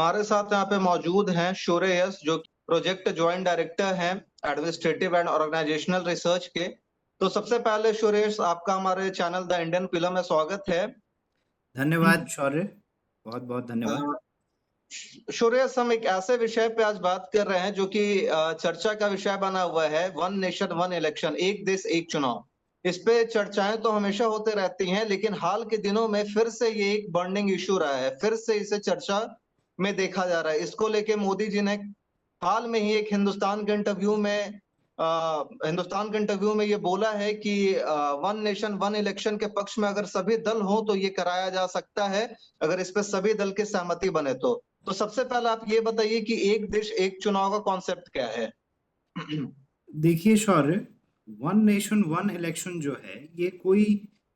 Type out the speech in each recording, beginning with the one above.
हमारे साथ यहाँ पे मौजूद हैं शौर्य यस जो प्रोजेक्ट ज्वाइंट डायरेक्टर हैं एडमिनिस्ट्रेटिव एंड ऑर्गेनाइजेशनल रिसर्च के। तो सबसे पहले शौर्य यस, आपका हमारे चैनल द इंडियन फिल्म में स्वागत है। धन्यवाद शौर्य, बहुत बहुत धन्यवाद। शौर्य यस, हम एक ऐसे विषय पे आज बात कर रहे हैं जो कि चर्चा का विषय बना हुआ है, वन नेशन वन इलेक्शन, एक देश एक चुनाव। इस पे चर्चाएं तो हमेशा होते रहती हैं, लेकिन हाल के दिनों में फिर से ये एक बर्निंग इशू रहा है, फिर से इसे चर्चा में देखा जा रहा है। इसको लेके मोदी जी ने हाल में ही एक हिंदुस्तान के इंटरव्यू में ये बोला है कि वन नेशन वन इलेक्शन के पक्ष में अगर सभी दल हो तो ये कराया जा सकता है, अगर इस पे सभी दल की सहमति बने तो सबसे पहले आप ये बताइए कि एक देश एक चुनाव का कॉन्सेप्ट क्या है? देखिए शौर्य, वन नेशन वन इलेक्शन जो है ये कोई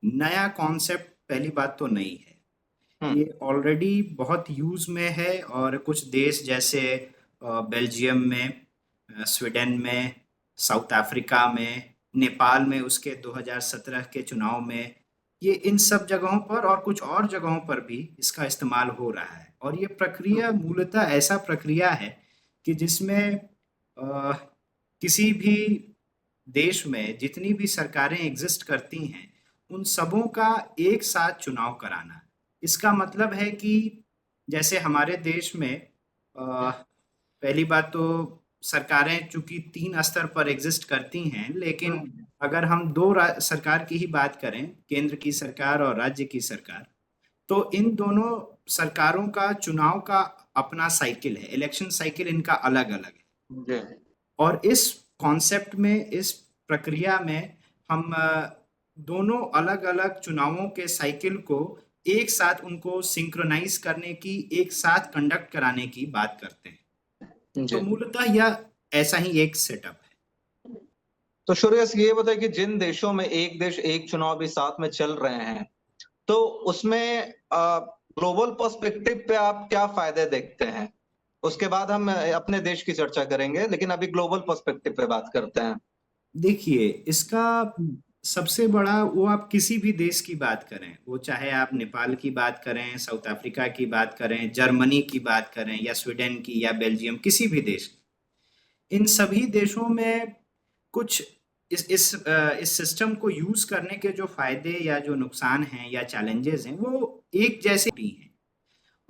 नया कॉन्सेप्ट पहली बात तो नहीं है। ये ऑलरेडी बहुत यूज में है और कुछ देश जैसे बेल्जियम में, स्वीडन में, साउथ अफ्रीका में, नेपाल में उसके 2017 के चुनाव में, ये इन सब जगहों पर और कुछ और जगहों पर भी इसका इस्तेमाल हो रहा है। और ये प्रक्रिया मूलतः ऐसा प्रक्रिया है कि जिसमें किसी भी देश में जितनी भी सरकारें एग्जिस्ट करती हैं उन सबों का एक साथ चुनाव कराना। इसका मतलब है कि जैसे हमारे देश में पहली बात तो सरकारें चूंकि 3 स्तर पर एग्जिस्ट करती हैं, लेकिन अगर हम दो सरकार की ही बात करें, केंद्र की सरकार और राज्य की सरकार, तो इन दोनों सरकारों का चुनाव का अपना साइकिल है, इलेक्शन साइकिल इनका अलग अलग है। और इस कॉन्सेप्ट में, इस प्रक्रिया में हम दोनों अलग अलग चुनावों के साइकिल को एक साथ उनको सिंक्रोनाइज करने की, एक साथ कंडक्ट कराने की बात करते हैं। तो मूलतः यह ऐसा ही एक सेटअप है। तो शौर्य ये बताइए कि जिन देशों में एक देश एक चुनाव भी साथ में चल रहे हैं, तो उसमें ग्लोबल पर्सपेक्टिव पे आप क्या फायदे देखते हैं? उसके बाद हम अपने देश की चर्चा करेंगे, लेकिन अभी ग्लोबल पर्सपेक्टिव पे बात करते हैं। देखिए, इसका सबसे बड़ा, वो आप किसी भी देश की बात करें, वो चाहे आप नेपाल की बात करें, साउथ अफ्रीका की बात करें, जर्मनी की बात करें, या स्वीडन की, या बेल्जियम, किसी भी देश की, इन सभी देशों में कुछ इस सिस्टम को यूज करने के जो फायदे या जो नुकसान हैं या चैलेंजेस हैं वो एक जैसे ही हैं।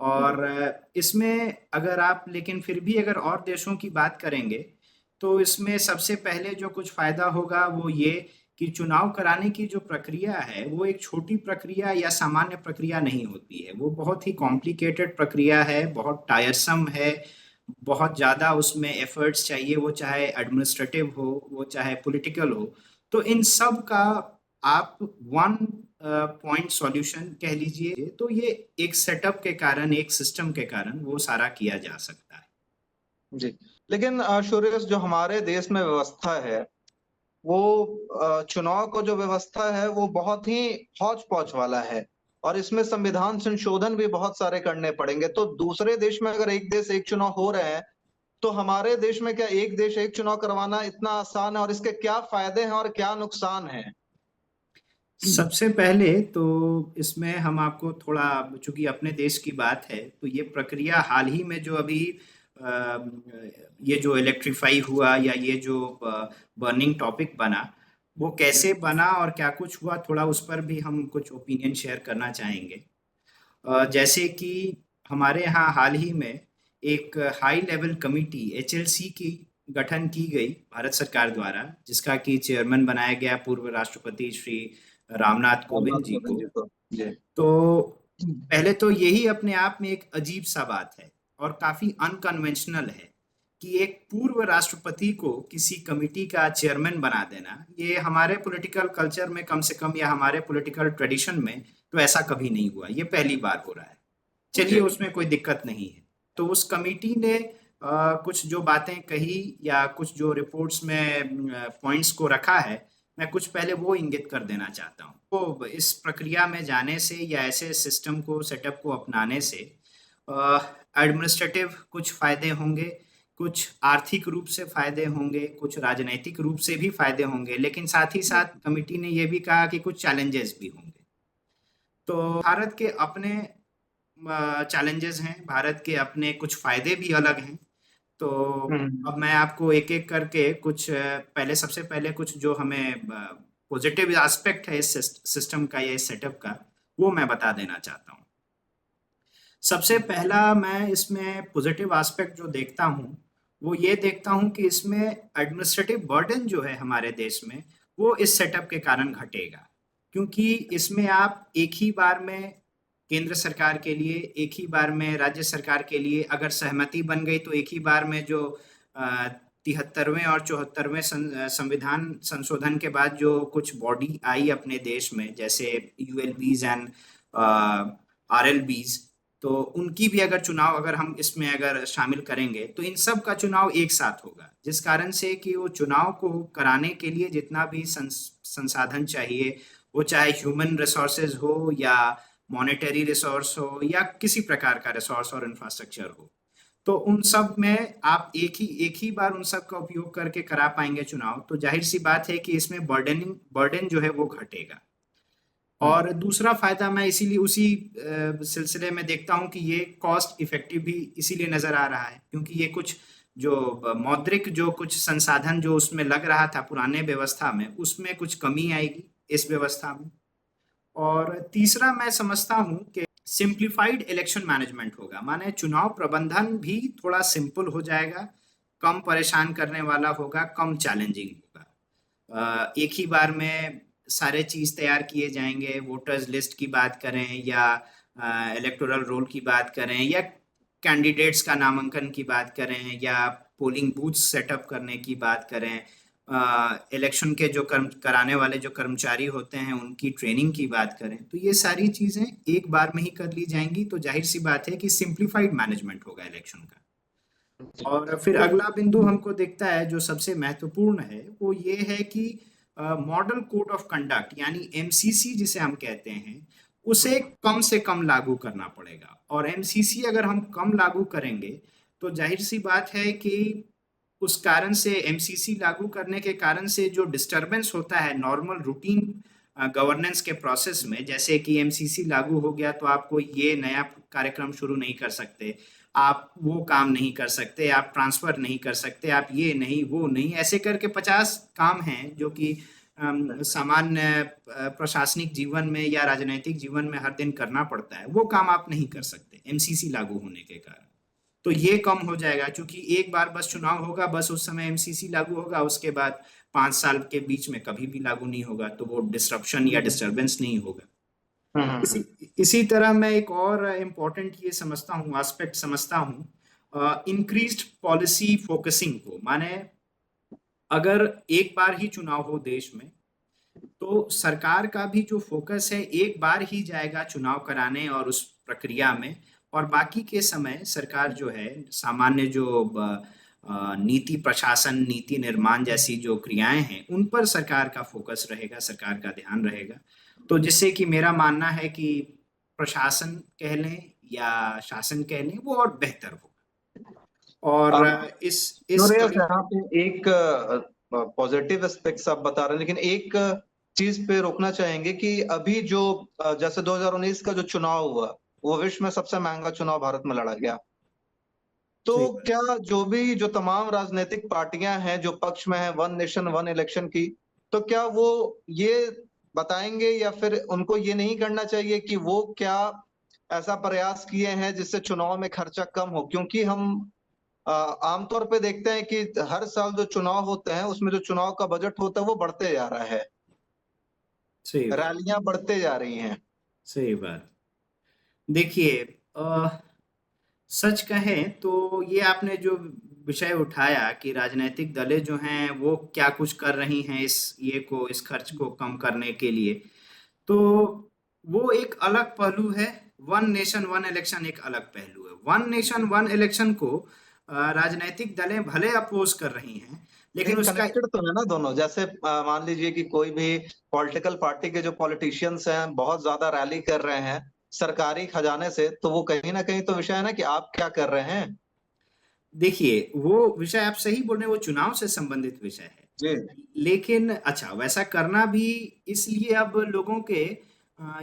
और इसमें अगर आप, लेकिन फिर भी अगर और देशों की बात करेंगे तो इसमें सबसे पहले जो कुछ फायदा होगा वो ये कि चुनाव कराने की जो प्रक्रिया है वो एक छोटी प्रक्रिया या सामान्य प्रक्रिया नहीं होती है। वो बहुत ही कॉम्प्लिकेटेड प्रक्रिया है, बहुत टायरसम है, बहुत ज़्यादा उसमें एफर्ट्स चाहिए, वो चाहे एडमिनिस्ट्रेटिव हो, वो चाहे पॉलिटिकल हो। तो इन सब का आप वन पॉइंट सॉल्यूशन कह लीजिए, तो ये एक सेटअप के कारण, एक सिस्टम के कारण वो सारा किया जा सकता है। जी, लेकिन शौर्य, जो हमारे देश में व्यवस्था है वो चुनाव को जो व्यवस्था है वो बहुत ही हौच पौच वाला है, और इसमें संविधान संशोधन भी बहुत सारे करने पड़ेंगे। तो दूसरे देश में अगर एक देश एक चुनाव हो रहे हैं, तो हमारे देश में क्या एक देश एक चुनाव करवाना इतना आसान है, और इसके क्या फायदे हैं और क्या नुकसान है? सबसे पहले तो इसमें हम आपको थोड़ा, चूंकि अपने देश की बात है, तो ये प्रक्रिया हाल ही में जो अभी ये जो इलेक्ट्रीफाई हुआ या ये जो बर्निंग टॉपिक बना, वो कैसे बना और क्या कुछ हुआ, थोड़ा उस पर भी हम कुछ ओपिनियन शेयर करना चाहेंगे। जैसे कि हमारे यहाँ हाल ही में एक हाई लेवल कमिटी HLC की गठन की गई भारत सरकार द्वारा, जिसका कि चेयरमैन बनाया गया पूर्व राष्ट्रपति श्री रामनाथ कोविंद जी को। तो पहले तो यही अपने आप में एक अजीब सा बात है और काफी अनकन्वेंशनल है कि एक पूर्व राष्ट्रपति को किसी कमिटी का चेयरमैन बना देना। ये हमारे पॉलिटिकल कल्चर में कम से कम, या हमारे पॉलिटिकल ट्रेडिशन में तो ऐसा कभी नहीं हुआ, ये पहली बार हो रहा है। चलिए, उसमें कोई दिक्कत नहीं है। तो उस कमेटी ने कुछ जो बातें कही या कुछ जो रिपोर्ट्स में पॉइंट्स को रखा है, मैं कुछ पहले वो इंगित कर देना चाहता हूँ। तो इस प्रक्रिया में जाने से या ऐसे सिस्टम को, सेटअप को अपनाने से एडमिनिस्ट्रेटिव कुछ फायदे होंगे, कुछ आर्थिक रूप से फायदे होंगे, कुछ राजनैतिक रूप से भी फायदे होंगे, लेकिन साथ ही साथ कमेटी ने यह भी कहा कि कुछ चैलेंजेस भी होंगे। तो भारत के अपने चैलेंजेस हैं, भारत के अपने कुछ फायदे भी अलग हैं। तो हम्म। अब मैं आपको एक एक करके कुछ पहले सबसे पहले कुछ जो हमें पॉजिटिव एस्पेक्ट है इस सिस्टम का या इस सेटअप का, वो मैं बता देना चाहता हूँ। सबसे पहला मैं इसमें पॉजिटिव एस्पेक्ट जो देखता हूँ, वो ये देखता हूँ कि इसमें एडमिनिस्ट्रेटिव बर्डन जो है हमारे देश में, वो इस सेटअप के कारण घटेगा। क्योंकि इसमें आप एक ही बार में केंद्र सरकार के लिए, एक ही बार में राज्य सरकार के लिए अगर सहमति बन गई, तो एक ही बार में जो 73वें और 74वें संविधान संशोधन के बाद जो कुछ बॉडी आई अपने देश में, जैसे यूएलबीज एंड आरएलबीज, तो उनकी भी अगर चुनाव अगर हम इसमें अगर शामिल करेंगे, तो इन सब का चुनाव एक साथ होगा, जिस कारण से कि वो चुनाव को कराने के लिए जितना भी संसाधन चाहिए, वो चाहे ह्यूमन रिसोर्सेज हो या मॉनेटरी रिसोर्स हो या किसी प्रकार का रिसोर्स और इंफ्रास्ट्रक्चर हो, तो उन सब में आप एक ही बार उन सब का उपयोग करके करा पाएंगे चुनाव। तो जाहिर सी बात है कि इसमें बर्डन जो है वो घटेगा। हम्म। और दूसरा फायदा मैं इसीलिए उसी सिलसिले में देखता हूं कि ये कॉस्ट इफेक्टिव भी इसीलिए नजर आ रहा है, क्योंकि ये कुछ जो मौद्रिक जो कुछ संसाधन जो उसमें लग रहा था पुराने व्यवस्था में, उसमें कुछ कमी आएगी इस व्यवस्था में। और तीसरा मैं समझता हूं कि सिंप्लीफाइड इलेक्शन मैनेजमेंट होगा, माने चुनाव प्रबंधन भी थोड़ा सिंपल हो जाएगा, कम परेशान करने वाला होगा, कम चैलेंजिंग होगा। एक ही बार में सारे चीज तैयार किए जाएंगे, वोटर्स लिस्ट की बात करें या इलेक्टोरल रोल की बात करें या कैंडिडेट्स का नामांकन की बात करें या पोलिंग बूथ सेटअप करने की बात करें, इलेक्शन के जो कराने वाले जो कर्मचारी होते हैं उनकी ट्रेनिंग की बात करें, तो ये सारी चीजें एक बार में ही कर ली जाएंगी। तो जाहिर सी बात है कि सिंप्लीफाइड मैनेजमेंट होगा इलेक्शन का। जी। और फिर तो अगला बिंदु हमको दिखता है जो सबसे महत्वपूर्ण है, वो ये है कि मॉडल कोड ऑफ कंडक्ट यानी एमसीसी जिसे हम कहते हैं, उसे कम से कम लागू करना पड़ेगा। और एमसीसी अगर हम कम लागू करेंगे, तो जाहिर सी बात है कि उस कारण से एमसीसी लागू करने के कारण से जो डिस्टरबेंस होता है नॉर्मल रूटीन गवर्नेंस के प्रोसेस में, जैसे कि एमसीसी लागू हो गया तो आपको ये नया कार्यक्रम शुरू नहीं कर सकते, आप वो काम नहीं कर सकते, आप ट्रांसफर नहीं कर सकते, आप ये नहीं वो नहीं, ऐसे करके 50 काम हैं जो कि सामान्य प्रशासनिक जीवन में या राजनीतिक जीवन में हर दिन करना पड़ता है, वो काम आप नहीं कर सकते एमसीसी लागू होने के कारण। तो ये कम हो जाएगा, क्योंकि एक बार बस चुनाव होगा, बस उस समय एमसीसी लागू होगा, उसके बाद 5 साल के बीच में कभी भी लागू नहीं होगा, तो वो डिसरप्शन या डिस्टरबेंस नहीं होगा। इसी हम्म। इसी तरह मैं एक और इम्पोर्टेंट ये समझता हूँ, एस्पेक्ट समझता हूँ इंक्रीज्ड पॉलिसी फोकसिंग को। माने अगर एक बार ही चुनाव हो देश में, तो सरकार का भी जो फोकस है एक बार ही जाएगा चुनाव कराने और उस प्रक्रिया में, और बाकी के समय सरकार जो है सामान्य जो नीति प्रशासन, नीति निर्माण जैसी जो क्रियाएं हैं, उन पर सरकार का फोकस रहेगा, सरकार का ध्यान रहेगा। तो जिससे कि मेरा मानना है कि प्रशासन कह लें या शासन कह लें, वो और बेहतर होगा। और इस सूर्य कड़ी। यहाँ पे एक पॉजिटिव एस्पेक्ट्स आप बता रहे हैं, लेकिन एक चीज पे रोकना चाहेंगे कि अभी जो जैसे 2019 का जो चुनाव हुआ, वो विश्व में सबसे महंगा चुनाव भारत में लड़ा गया। तो सही क्या जो तमाम राजनीतिक पार्टियां हैं जो पक्ष में है वन नेशन वन इलेक्शन की, तो क्या वो ये बताएंगे या फिर उनको ये नहीं करना चाहिए कि वो क्या ऐसा प्रयास किए हैं जिससे चुनाव में खर्चा कम हो? क्योंकि हम आमतौर पे देखते हैं कि हर साल जो चुनाव होते हैं उसमें जो चुनाव का बजट होता है वो बढ़ते जा रहा है, सही बात। रैलियां बढ़ते जा रही हैं। सही बात। देखिए, सच कहें तो ये आपने जो विषय उठाया कि राजनीतिक दलें जो हैं वो क्या कुछ कर रही हैं इस खर्च को कम करने के लिए, तो वो एक अलग पहलू है। वन नेशन वन इलेक्शन एक अलग पहलू है। वन नेशन वन इलेक्शन को राजनीतिक दलें भले अपोज कर रही हैं, लेकिन लेकिन उसका। कनेक्टेड तो है ना दोनों। जैसे मान लीजिए कि कोई भी पॉलिटिकल पार्टी के जो पॉलिटिशियंस हैं बहुत ज्यादा रैली कर रहे हैं सरकारी खजाने से, तो वो कहीं ना कहीं तो विषय है ना कि आप क्या कर रहे हैं। देखिए, वो विषय आप सही बोल रहे हैं, वो चुनाव से संबंधित विषय है। जी। लेकिन अच्छा, वैसा करना भी इसलिए अब लोगों के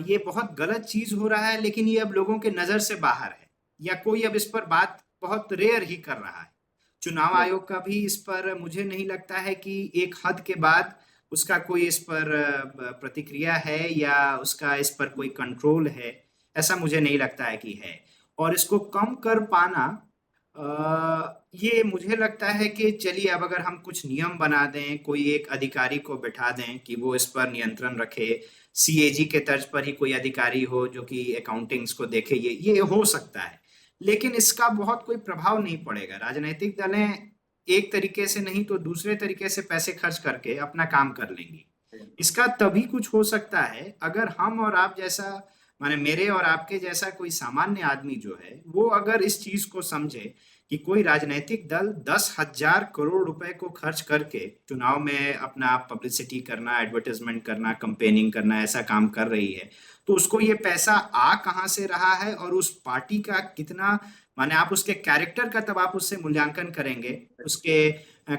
ये बहुत गलत चीज हो रहा है, लेकिन ये अब लोगों के नजर से बाहर है, या कोई अब इस पर बात बहुत रेयर ही कर रहा है। चुनाव आयोग का भी इस पर मुझे नहीं लगता है कि एक हद के बाद उसका कोई इस पर प्रतिक्रिया है या उसका इस पर कोई कंट्रोल है। ऐसा मुझे नहीं लगता है कि है। और इसको कम कर पाना, ये मुझे लगता है कि चलिए अब अगर हम कुछ नियम बना दें, कोई एक अधिकारी को बिठा दें कि वो इस पर नियंत्रण रखे, सीएजी के तर्ज पर ही कोई अधिकारी हो जो कि अकाउंटिंग्स को देखे, ये हो सकता है। लेकिन इसका बहुत कोई प्रभाव नहीं पड़ेगा। राजनीतिक दलें एक तरीके से नहीं तो दूसरे तरीके से पैसे खर्च करके अपना काम कर लेंगी। इसका तभी कुछ हो सकता है अगर हम और आप जैसा, माने मेरे और आपके जैसा कोई सामान्य आदमी जो है वो अगर इस चीज को समझे कि कोई राजनीतिक दल 10,000 करोड़ रुपए को खर्च करके चुनाव में अपना पब्लिसिटी करना, एडवर्टाइजमेंट करना, कंपेनिंग करना, ऐसा काम कर रही है, तो उसको ये पैसा आ कहाँ से रहा है और उस पार्टी का कितना, माने आप उसके कैरेक्टर का तब आप उससे मूल्यांकन करेंगे, उसके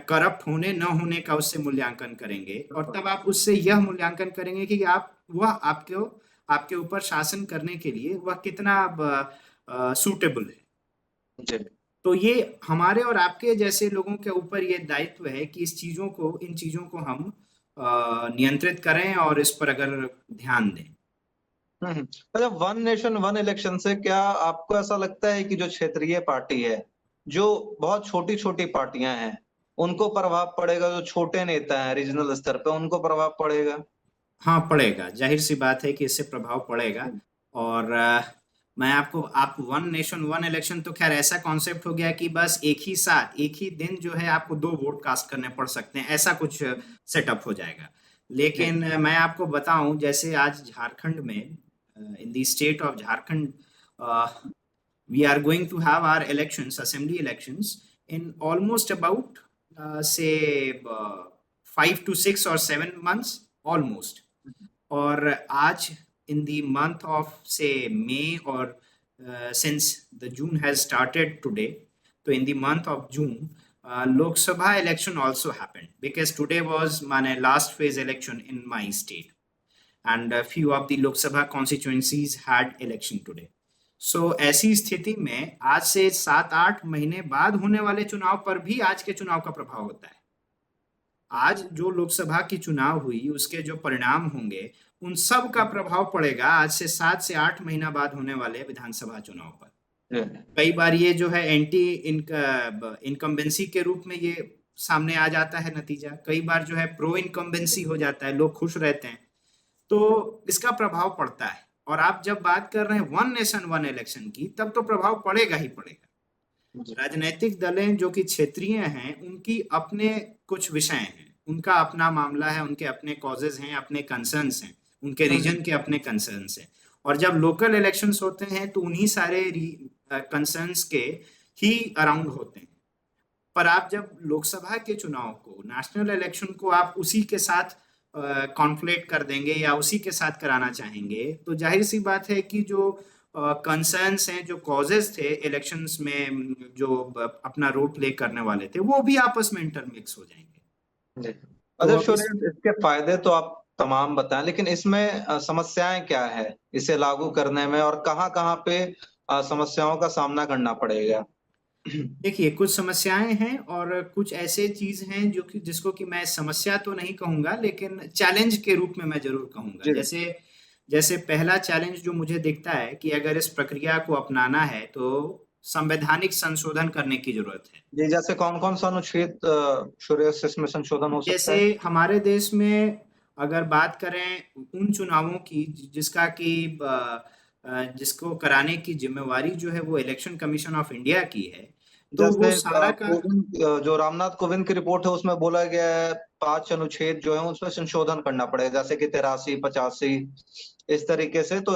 करप्ट होने न होने का उससे मूल्यांकन करेंगे, और तब आप उससे यह मूल्यांकन करेंगे कि आप वह आपके ऊपर शासन करने के लिए वह कितना सूटेबल है। जी। तो ये हमारे और आपके जैसे लोगों के ऊपर ये दायित्व है कि इन चीजों को हम नियंत्रित करें और इस पर अगर ध्यान दें। अच्छा, वन नेशन वन इलेक्शन से क्या आपको ऐसा लगता है कि जो क्षेत्रीय पार्टी है, जो बहुत छोटी छोटी पार्टियां हैं, उनको प्रभाव पड़ेगा? जो छोटे नेता हैं रीजनल स्तर पे, उनको प्रभाव पड़ेगा? हाँ, पड़ेगा। जाहिर सी बात है कि इससे प्रभाव पड़ेगा। और मैं आप वन नेशन वन इलेक्शन तो खैर ऐसा कॉन्सेप्ट हो गया कि बस एक ही साथ एक ही दिन जो है आपको 2 वोट कास्ट करने पड़ सकते हैं, ऐसा कुछ सेटअप हो जाएगा। लेकिन मैं आपको बताऊं, जैसे आज झारखंड में, in the state of Jharkhand, we are going to have our elections, assembly elections, in almost about say 5 to 6 or 7 months almost. और आज in the month of say May, or since the June has started today, so in the month of June, Lok Sabha election also happened, because today was my last phase election in my state, and a few of the Lok Sabha constituencies had election today. सो ऐसी स्थिति में आज से 7-8 महीने बाद होने वाले चुनाव पर भी आज के चुनाव का प्रभाव होता है। आज जो लोकसभा की चुनाव हुई उसके जो परिणाम होंगे उन सब का प्रभाव पड़ेगा आज से 7 से 8 महीना बाद होने वाले विधानसभा चुनाव पर। कई बार ये जो है एंटी इनकम्बेंसी के रूप में ये सामने आ जाता है नतीजा, कई बार जो है प्रो इनकम्बेंसी हो जाता है, लोग खुश रहते हैं, तो इसका प्रभाव पड़ता है। और आप जब बात कर रहे हैं वन नेशन वन इलेक्शन की, तब तो प्रभाव पड़ेगा ही पड़ेगा। राजनीतिक दलें जो कि क्षेत्रीय हैं, उनकी अपने कुछ विषय हैं, उनका अपना मामला है, उनके अपने कॉजेज हैं, अपने कंसर्न्स हैं, उनके रीजन के अपने कंसर्न्स हैं। और जब लोकल इलेक्शंस होते हैं तो उन्हीं सारे कंसर्न्स के ही अराउंड होते हैं। पर आप जब लोकसभा के चुनाव को, नेशनल इलेक्शन को आप उसी के साथ कॉन्फ्लिक्ट कर देंगे या उसी के साथ कराना चाहेंगे, तो जाहिर सी बात है कि जो कंसर्न्स हैं, जो कॉजेस थे इलेक्शंस में, जो अपना रोल प्ले करने वाले थे, वो भी आपस में इंटरमिक्स हो जाएंगे। अच्छा, इसके फायदे तो आप तमाम बताएं, लेकिन इसमें समस्याएं क्या है इसे लागू करने में, और कहाँ पे समस्याओं का सामना करना पड़ेगा? देखिए, कुछ समस्याएं हैं और कुछ ऐसे चीज हैं जो कि जिसको कि मैं समस्या तो नहीं कहूंगा, लेकिन चैलेंज के रूप में मैं जरूर कहूंगा। जैसे पहला चैलेंज जो मुझे दिखता है कि अगर इस प्रक्रिया को अपनाना है तो संवैधानिक संशोधन करने की जरूरत है। जी, जैसे कौन सा अनुच्छेद इसमें संशोधन हो सकता है? जैसे हमारे देश में अगर बात करें उन चुनावों की जिसको कराने की जिम्मेवारी जो है वो इलेक्शन कमीशन ऑफ इंडिया की है, तो वो सारा का जो रामनाथ कोविंद की रिपोर्ट है उसमें बोला गया है 5 अनुच्छेद जो है उसमें संशोधन करना पड़ेगा, जैसे कि 83, 85 इस तरीके से। तो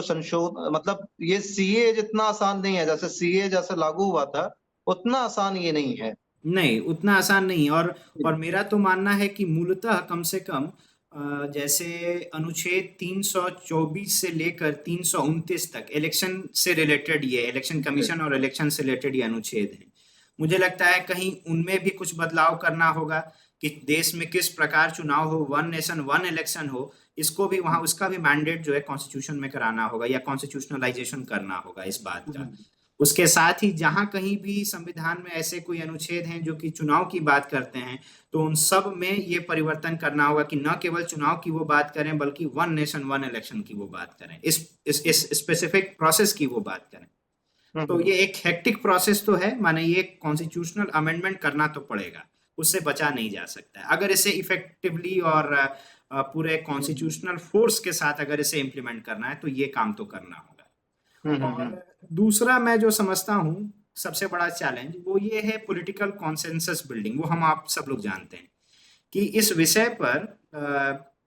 मतलब ये सीए जितना आसान नहीं है, जैसे सीए जैसे लागू हुआ था उतना आसान ये नहीं है। नहीं, उतना आसान नहीं। और मेरा तो मानना है कि मूलतः कम से कम जैसे अनुच्छेद 324 से लेकर 329 तक इलेक्शन से रिलेटेड, ये इलेक्शन कमीशन और इलेक्शन से रिलेटेड ये अनुच्छेद हैं। मुझे लगता है कहीं उनमें भी कुछ बदलाव करना होगा, कि देश में किस प्रकार चुनाव हो, वन नेशन वन इलेक्शन हो, इसको भी वहां उसका भी मैंडेट जो है कॉन्स्टिट्यूशन में कराना होगा या कॉन्स्टिट्यूशनलाइजेशन करना होगा इस बात का। उसके साथ ही जहां कहीं भी संविधान में ऐसे कोई अनुच्छेद हैं जो कि चुनाव की बात करते हैं, तो उन सब में ये परिवर्तन करना होगा कि न केवल चुनाव की वो बात करें बल्कि वन नेशन वन इलेक्शन की वो बात करें, इस स्पेसिफिक प्रोसेस की वो बात करें। तो ये एक हेक्टिक प्रोसेस तो है, माने ये कॉन्स्टिट्यूशनल अमेंडमेंट करना तो पड़ेगा, उससे बचा नहीं जा सकता है। अगर इसे इफेक्टिवली और पूरे कॉन्स्टिट्यूशनल फोर्स के साथ अगर इसे इम्प्लीमेंट करना है तो ये काम तो करना होगा। और दूसरा मैं जो समझता हूँ सबसे बड़ा चैलेंज वो ये है पॉलिटिकल कॉन्सेंसस बिल्डिंग। वो हम आप सब लोग जानते हैं कि इस विषय पर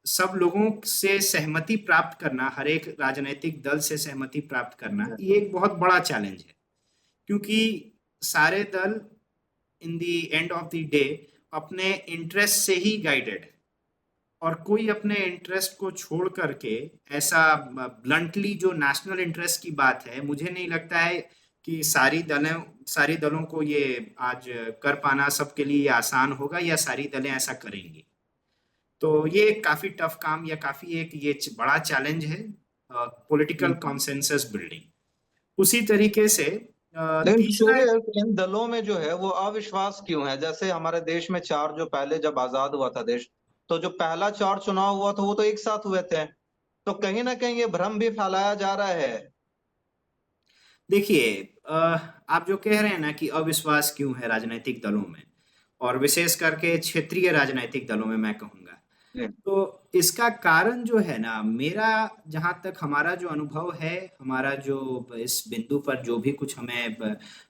सब लोगों से सहमति प्राप्त करना, हर एक राजनीतिक दल से सहमति प्राप्त करना, ये एक बहुत बड़ा चैलेंज है, क्योंकि सारे दल in the end of the day अपने इंटरेस्ट से ही गाइडेड है, और कोई अपने इंटरेस्ट को छोड़ करके ऐसा ब्लंटली जो नेशनल इंटरेस्ट की बात है, मुझे नहीं लगता है कि सारी दलों को ये आज कर पाना सबके लिए आसान होगा या सारी दलें ऐसा करेंगी। तो ये काफी टफ काम या काफी एक ये बड़ा चैलेंज है पॉलिटिकल कॉन्सेंसस बिल्डिंग। उसी तरीके से तीसरा इन दलों में जो है वो अविश्वास क्यों है? जैसे हमारे देश में जो पहले जब आजाद हुआ था देश, तो जो पहला 4 चुनाव हुआ था वो तो एक साथ हुए थे, तो कहीं ना कहीं ये भ्रम भी फैलाया जा रहा है। देखिए, आप जो कह रहे हैं ना कि अविश्वास क्यों है राजनीतिक दलों में, और विशेष करके क्षेत्रीय राजनीतिक दलों में मैं कहूंगा, तो इसका कारण जो है ना, मेरा जहां तक हमारा जो अनुभव है, हमारा जो इस बिंदु पर जो भी कुछ हमें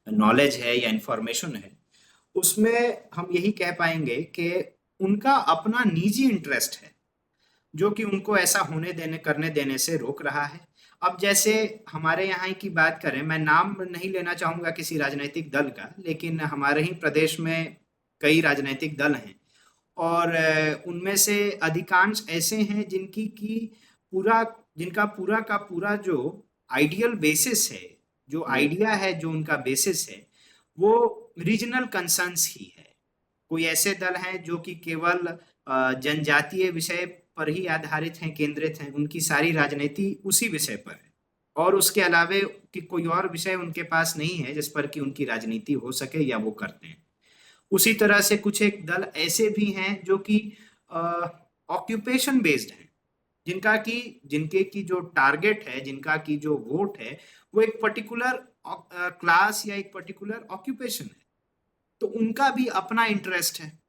नॉलेज है या इंफॉर्मेशन है, उसमें हम यही कह पाएंगे कि उनका अपना निजी इंटरेस्ट है जो कि उनको ऐसा करने देने से रोक रहा है। अब जैसे हमारे यहाँ की बात करें, मैं नाम नहीं लेना चाहूंगा किसी राजनीतिक दल का, लेकिन हमारे ही प्रदेश में कई राजनीतिक दल हैं, और उनमें से अधिकांश ऐसे हैं जिनका पूरा का पूरा जो आइडियल बेसिस है, जो आइडिया है, जो उनका बेसिस है, वो रीजनल कंसर्न्स ही है। कोई ऐसे दल हैं जो कि केवल जनजातीय विषय पर ही आधारित हैं, केंद्रित हैं, उनकी सारी राजनीति उसी विषय पर है, और उसके अलावे कि कोई और विषय उनके पास नहीं है जिस पर कि उनकी राजनीति हो सके या वो करते हैं। उसी तरह से कुछ एक दल ऐसे भी हैं जो कि ऑक्यूपेशन बेस्ड हैं, जिनके की जो टारगेट है, जिनका की जो वोट है, वो एक पर्टिकुलर क्लास या एक पर्टिकुलर ऑक्यूपेशन है, तो उनका भी अपना इंटरेस्ट है।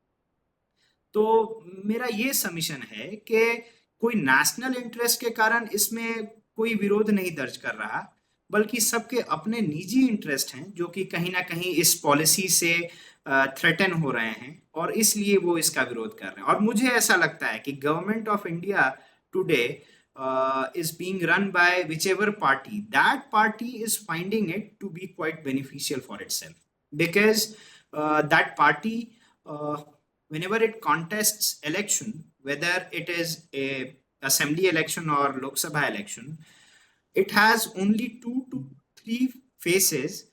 तो मेरा ये सबमिशन है कि कोई नेशनल इंटरेस्ट के कारण इसमें कोई विरोध नहीं दर्ज कर रहा, बल्कि सबके अपने निजी इंटरेस्ट हैं जो कि कहीं ना कहीं इस पॉलिसी से थ्रेटन हो रहे हैं, और इसलिए वो इसका विरोध कर रहे हैं। और मुझे ऐसा लगता है कि government of India today is being run by whichever party, that party is finding it to be quite beneficial for itself, because that party whenever it contests election, whether it is a assembly election or Lok Sabha election, it has only 2 to 3 faces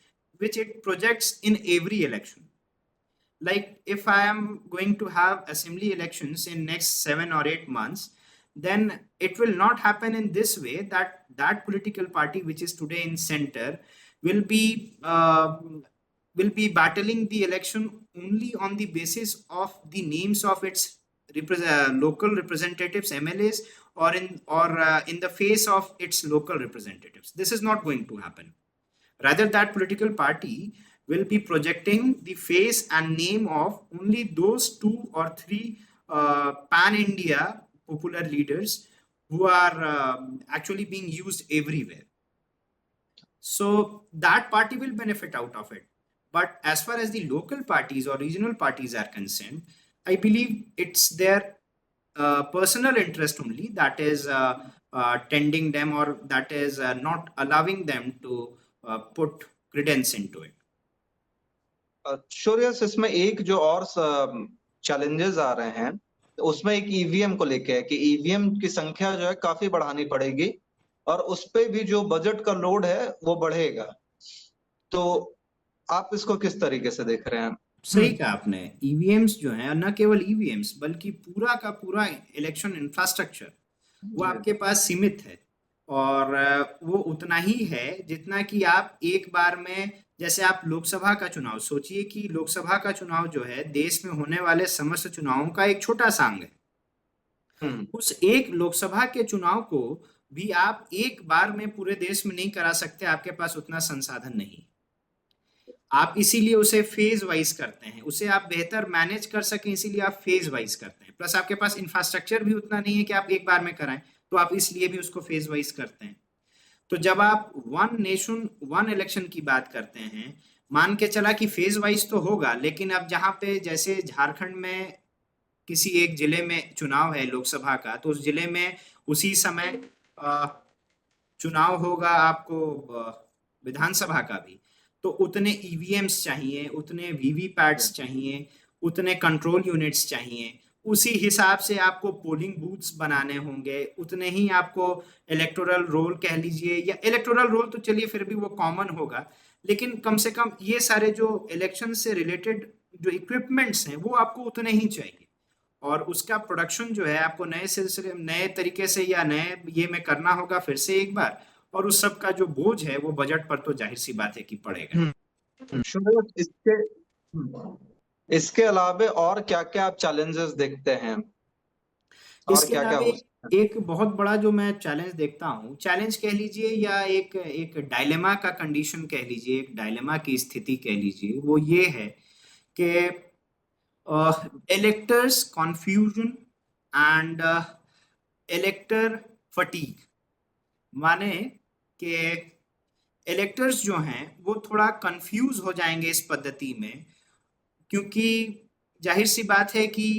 which it projects in every election. Like if I am going to have assembly elections in next 7 or 8 months, then it will not happen in this way that that political party which is today in center will be battling the election only on the basis of the names of its local representatives, MLAs, or in the face of its local representatives. This is not going to happen. Rather, that political party will be projecting the face and name of only those 2 or 3 pan-India popular leaders who are actually being used everywhere. So that party will benefit out of it. But as far as the local parties or regional parties are concerned, I believe it's their personal interest only that is tending them, or that is not allowing them to put credence into it. शौर्य, इसमें एक जो और challenges आ रहे हैं, उसमें एक EVM को लेके है कि ईवीएम की संख्या जो है काफी बढ़ानी पड़ेगी, और उस पे भी जो बजट का लोड है वो बढ़ेगा। तो आप इसको किस तरीके से देख रहे हैं? सही कहा आपने। ईवीएम्स जो है, न केवल ईवीएम्स बल्कि पूरा का पूरा इलेक्शन इंफ्रास्ट्रक्चर वो जी। आपके पास सीमित है। और वो उतना ही है जितना कि आप एक बार में, जैसे आप लोकसभा का चुनाव सोचिए कि लोकसभा का चुनाव जो है देश में होने वाले समस्त चुनावों का एक छोटा सा अंग है। हम्म। उस एक लोकसभा के चुनाव को भी आप एक बार में पूरे देश में नहीं करा सकते, आपके पास उतना संसाधन नहीं। आप इसीलिए उसे फेज वाइज करते हैं, उसे आप बेहतर मैनेज कर सकें इसीलिए आप फेज वाइज करते हैं। प्लस आपके पास इंफ्रास्ट्रक्चर भी उतना नहीं है कि आप एक बार में कराएं, तो आप इसलिए भी उसको फेज वाइज करते हैं। तो जब आप वन नेशन वन इलेक्शन की बात करते हैं, मान के चला कि फेज वाइज तो होगा, लेकिन अब जहां पे जैसे झारखंड में किसी एक जिले में चुनाव है लोकसभा का, तो उस जिले में उसी समय अ, चुनाव होगा आपको विधानसभा का भी। तो उतने ईवीएम्स चाहिए, उतने वीवीपैट्स चाहिए, उतने कंट्रोल यूनिट्स चाहिए, उसी हिसाब से आपको पोलिंग बूथ्स बनाने होंगे, उतने ही आपको इलेक्टोरल रोल कह लीजिए, या इलेक्टोरल रोल तो चलिए फिर भी वो कॉमन होगा, लेकिन कम से कम ये सारे जो इलेक्शन से रिलेटेड जो इक्विपमेंट्स हैं वो आपको उतने ही चाहिए। और उसका प्रोडक्शन जो है आपको नए सिलसिले नए तरीके से या नए ये में करना होगा फिर से एक बार। और उस सब का जो बोझ है वो बजट पर तो जाहिर सी बात है कि पड़ेगा। सूरज, इसके अलावे और क्या क्या आप चैलेंजेस देखते हैं, और इसके क्या क्या अलावा हो एक सकता एक बहुत बड़ा जो मैं चैलेंज देखता हूँ, चैलेंज कह लीजिए या एक एक डायलेमा का कंडीशन कह लीजिए, एक डायलेमा की स्थिति कह लीजिए, वो ये है कि electors confusion and elector fatigue। माने कि इलेक्टर्स जो हैं वो थोड़ा कंफ्यूज हो जाएंगे इस पद्धति में, क्योंकि जाहिर सी बात है कि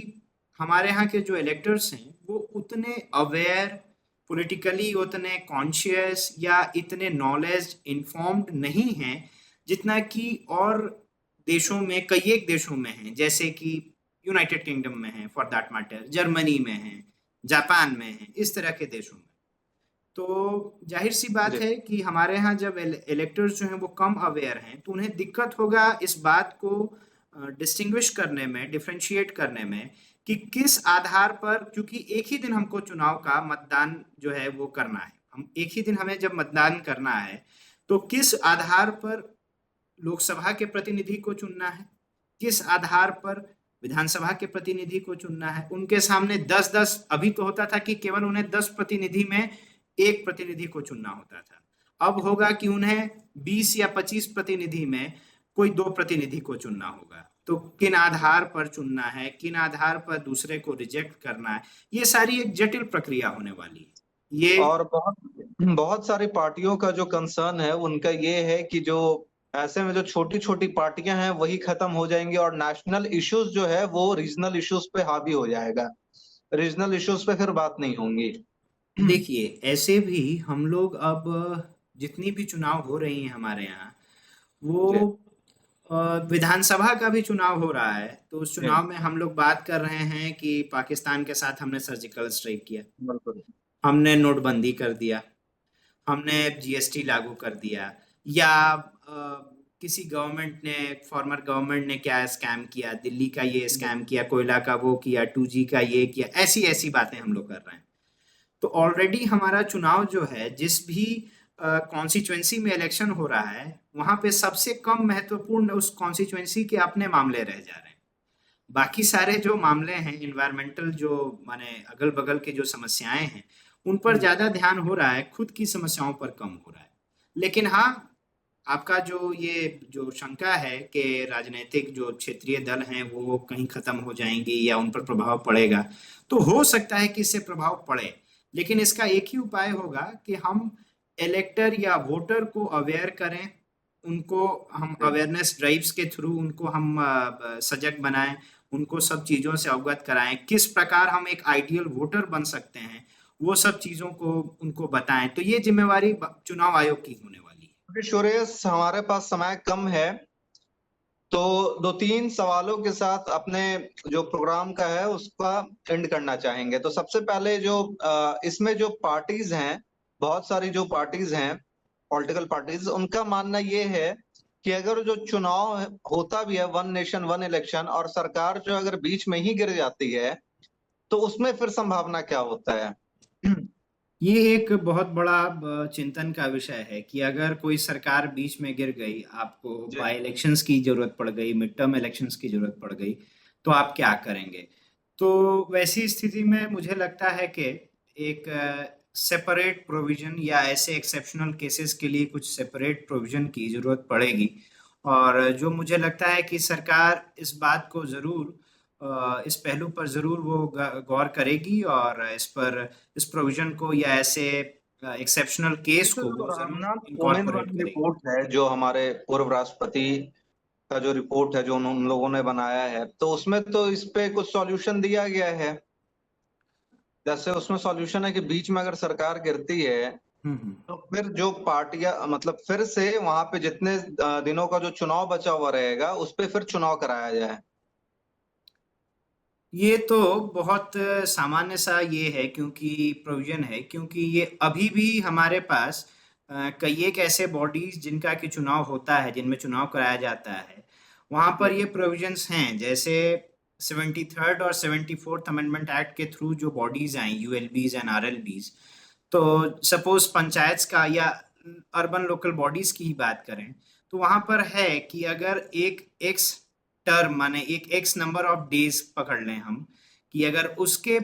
हमारे यहाँ के जो इलेक्टर्स हैं वो उतने अवेयर, पॉलिटिकली उतने कॉन्शियस या इतने नॉलेज इन्फॉर्म्ड नहीं हैं जितना कि और देशों में, कई एक देशों में हैं, जैसे कि यूनाइटेड किंगडम में है, फॉर दैट मैटर जर्मनी में है, जापान में है, इस तरह के देशों में। तो जाहिर सी बात है? है कि हमारे यहाँ जब इलेक्टर्स जो हैं वो कम अवेयर हैं तो उन्हें दिक्कत होगा इस बात को डिस्टिंग्विश करने में, डिफरेंशिएट करने में कि किस आधार पर, क्योंकि एक ही दिन हमको चुनाव का मतदान जो है वो करना है, हम एक ही दिन हमें जब मतदान करना है तो किस आधार पर लोकसभा के प्रतिनिधि को चुनना है, किस आधार पर विधानसभा के प्रतिनिधि को चुनना है। उनके सामने 10-10, अभी तो होता था कि केवल उन्हें 10 प्रतिनिधि में एक प्रतिनिधि को चुनना होता था, अब होगा कि उन्हें 20 या 25 प्रतिनिधि में कोई 2 प्रतिनिधि को चुनना होगा। तो किन आधार पर चुनना है, किन आधार पर दूसरे को रिजेक्ट करना है, ये सारी एक जटिल प्रक्रिया होने वाली है। ये और बहुत बहुत सारी पार्टियों का जो कंसर्न है उनका ये है कि जो ऐसे में जो छोटी छोटी पार्टियां हैं वही खत्म हो जाएंगी और नेशनल इश्यूज जो है वो रीजनल इश्यूज पे हावी हो जाएगा, रीजनल इश्यूज पे फिर बात नहीं होंगी। देखिए, ऐसे भी हम लोग अब जितनी भी चुनाव हो रही हैं हमारे यहाँ, जी। वो विधानसभा का भी चुनाव हो रहा है, तो उस जी। चुनाव में हम लोग बात कर रहे हैं कि पाकिस्तान के साथ हमने सर्जिकल स्ट्राइक किया, बिल्कुल। हमने नोटबंदी कर दिया, हमने जीएसटी लागू कर दिया, या किसी गवर्नमेंट ने, फॉर्मर गवर्नमेंट ने क्या स्कैम किया, दिल्ली का ये स्कैम किया, कोयला का वो किया, 2G का ये किया, ऐसी ऐसी बातें हम लोग कर रहे हैं। तो ऑलरेडी हमारा चुनाव जो है, जिस भी कॉन्स्टिट्यूएंसी में इलेक्शन हो रहा है, वहां पे सबसे कम महत्वपूर्ण उस कॉन्स्टिट्यूएंसी के अपने मामले रह जा रहे हैं। बाकी सारे जो मामले हैं इन्वायरमेंटल, जो माने अगल बगल के जो समस्याएं हैं उन पर ज्यादा ध्यान हो रहा है, खुद की समस्याओं पर कम हो रहा है। लेकिन हाँ, आपका जो ये जो शंका है कि राजनीतिक जो क्षेत्रीय दल हैं वो कहीं खत्म हो जाएंगी या उन पर प्रभाव पड़ेगा, तो हो सकता है कि इससे प्रभाव पड़े, लेकिन इसका एक ही उपाय होगा कि हम इलेक्टर या वोटर को अवेयर करें, उनको हम अवेयरनेस ड्राइव्स के थ्रू उनको हम सजग बनाएं, उनको सब चीज़ों से अवगत कराएं, किस प्रकार हम एक आइडियल वोटर बन सकते हैं, वो सब चीज़ों को उनको बताएं। तो ये जिम्मेवारी चुनाव आयोग की होने वाली है। सुरेश, हमारे पास समय कम है, तो दो तीन सवालों के साथ अपने जो प्रोग्राम का है उसका एंड करना चाहेंगे। तो सबसे पहले जो इसमें जो पार्टीज हैं, बहुत सारी जो पार्टीज हैं, पॉलिटिकल पार्टीज, उनका मानना ये है कि अगर जो चुनाव होता भी है, वन नेशन वन इलेक्शन, और सरकार जो अगर बीच में ही गिर जाती है, तो उसमें फिर संभावना क्या होता है? ये एक बहुत बड़ा चिंतन का विषय है कि अगर कोई सरकार बीच में गिर गई, आपको जी। बाई इलेक्शंस की जरूरत पड़ गई, मिड टर्म इलेक्शंस की जरूरत पड़ गई, तो आप क्या करेंगे? तो वैसी स्थिति में मुझे लगता है कि एक सेपरेट प्रोविजन या ऐसे एक्सेप्शनल केसेस के लिए कुछ सेपरेट प्रोविजन की जरूरत पड़ेगी। और जो मुझे लगता है कि सरकार इस बात को जरूर इस पहलू पर जरूर वो गौर करेगी और इस प्रोविजन को या ऐसे एक्सेप्शनल केस जैसे को जो वो जरूर रामनाथ कोविंद इनकॉर्पोरेट वाली करेगी। रिपोर्ट है, जो हमारे पूर्व राष्ट्रपति का जो रिपोर्ट है, जो उन लोगों ने बनाया है, तो उसमें तो इस पे कुछ सॉल्यूशन दिया गया है। जैसे उसमें सॉल्यूशन है कि बीच में अगर सरकार गिरती है, हम्म। तो फिर जो पार्टियां, मतलब फिर से वहां पे जितने दिनों का जो चुनाव बचा हुआ रहेगा, उस पे फिर चुनाव कराया जाए। ये तो बहुत सामान्य सा ये है, क्योंकि प्रोविजन है, क्योंकि ये अभी भी हमारे पास कई एक ऐसे बॉडीज जिनका कि चुनाव होता है, जिनमें चुनाव कराया जाता है, वहां पर जी। ये प्रोविजंस हैं। जैसे 73rd और 74th अमेंडमेंट एक्ट के थ्रू जो बॉडीज आई, यूएलबीज एंड आरएलबीज, तो सपोज पंचायत का या अर्बन लोकल बॉडीज की ही बात करें, तो वहां पर है कि अगर एक एक्स टर्म, माने एक एक्स नंबर ऑफ डेज पकड़ लें हम, कि अगर उसके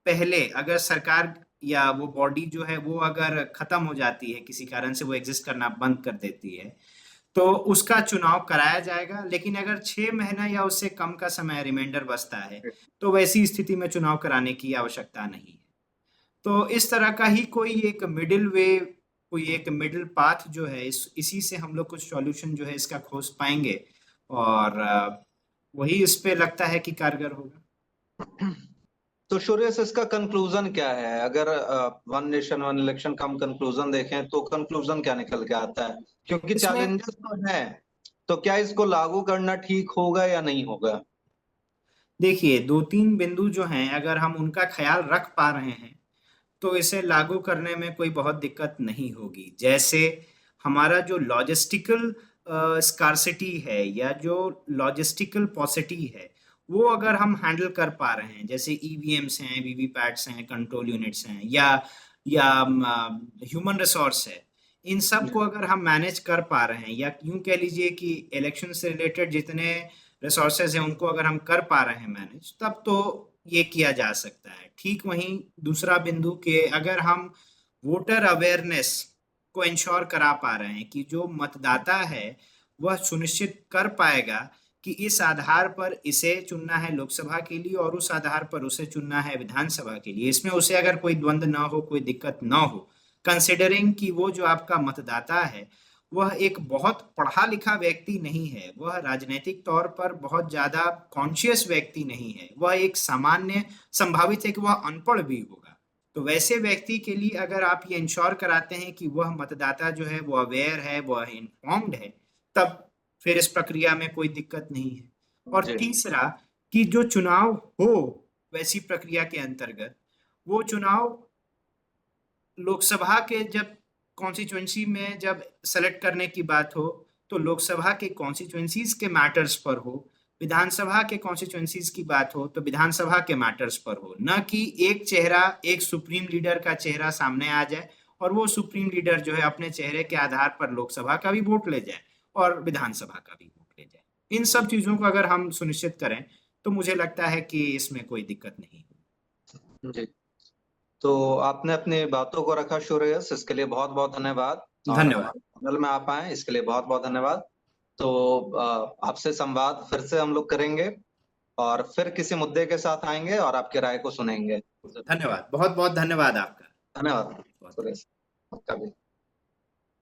पहले अगर सरकार या वो बॉडी जो है वो अगर खत्म हो जाती है, किसी कारण से वो एग्जिस्ट करना बंद कर देती है, तो उसका चुनाव कराया जाएगा। लेकिन अगर 6 महीना या उससे कम का समय रिमाइंडर बचता है, तो वैसी स्थिति में चुनाव कराने की आवश्यकता नहीं है। तो इस तरह का ही कोई एक मिडिल वे, कोई एक मिडिल पाथ जो है, इसी से हम लोग कुछ सॉल्यूशन जो है इसका खोज पाएंगे। और वही इस पे लगता है कि कारगर होगा। तो सूर्य से इसका कंक्लूजन क्या है? अगर वन नेशन वन इलेक्शन का हम कंक्लूजन देखें, तो कंक्लूजन क्या निकल के आता है? क्योंकि इसमें चैलेंजेस तो हैं, तो क्या इसको लागू करना ठीक होगा या नहीं होगा? देखिए, दो तीन बिंदु जो हैं, अगर हम उनका ख्याल रख पा रहे हैं, तो इसे लागू करने में कोई बहुत दिक्कत नहीं होगी। जैसे हमारा जो लॉजिस्टिकल स्कार्सिटी है या जो लॉजिस्टिकल पॉसिटी है, वो अगर हम हैंडल कर पा रहे हैं, जैसे ईवीएम्स हैं, वीवीपैट्स हैं, कंट्रोल यूनिट्स हैं, या ह्यूमन रिसोर्स है, इन सब को अगर हम मैनेज कर पा रहे हैं, या यूं कह लीजिए कि इलेक्शन से रिलेटेड जितने रिसोर्सेज हैं उनको अगर हम कर पा रहे हैं मैनेज, तब तो ये किया जा सकता है। ठीक वहीं दूसरा बिंदु के, अगर हम वोटर अवेयरनेस को इंश्योर करा पा रहे हैं कि जो मतदाता है वह सुनिश्चित कर पाएगा कि इस आधार पर इसे चुनना है लोकसभा के लिए और उस आधार पर उसे चुनना है विधानसभा के लिए, इसमें उसे अगर कोई द्वंद्व ना हो, कोई दिक्कत ना हो, कंसिडरिंग कि वो जो आपका मतदाता है वह एक बहुत पढ़ा लिखा व्यक्ति नहीं है, वह राजनीतिक तौर पर बहुत ज्यादा कॉन्शियस व्यक्ति नहीं है, वह एक सामान्य, संभावित है कि वह अनपढ़ भी होगा। तो वैसे व्यक्ति के लिए अगर आप ये इंश्योर कराते हैं कि वह मतदाता जो है वो अवेयर है, वह इन्फॉर्म्ड है, तब फिर इस प्रक्रिया में कोई दिक्कत नहीं है। और जी। तीसरा, कि जो चुनाव हो वैसी प्रक्रिया के अंतर्गत, वो चुनाव लोकसभा के जब कॉन्स्टिट्यूएंसी में जब सेलेक्ट करने की बात हो, तो लोकसभा के कॉन्स्टिट्यूएंसीज के मैटर्स पर हो, विधानसभा के कॉन्स्टिट्यूएंसीज की बात हो तो विधानसभा के मैटर्स पर हो, न कि एक चेहरा, एक सुप्रीम लीडर का चेहरा सामने आ जाए और वो सुप्रीम लीडर जो है अपने चेहरे के आधार पर लोकसभा का भी वोट ले जाए और विधानसभा का भी वोट ले जाए। इन सब चीजों को अगर हम सुनिश्चित करें, तो मुझे लगता है कि इसमें कोई दिक्कत नहीं। जी। तो आपने अपनी बातों को रखा श्रेयस, इसके लिए बहुत बहुत धन्यवाद। और धन्यवाद। हमारे पैनल में आप आए, इसके लिए बहुत बहुत धन्यवाद। तो आपसे संवाद फिर से हम लोग करेंगे, और फिर किसी मुद्दे के साथ आएंगे और आपकी राय को सुनेंगे। धन्यवाद, बहुत बहुत धन्यवाद आपका। धन्यवाद बहुत सुरेश, आपका भी।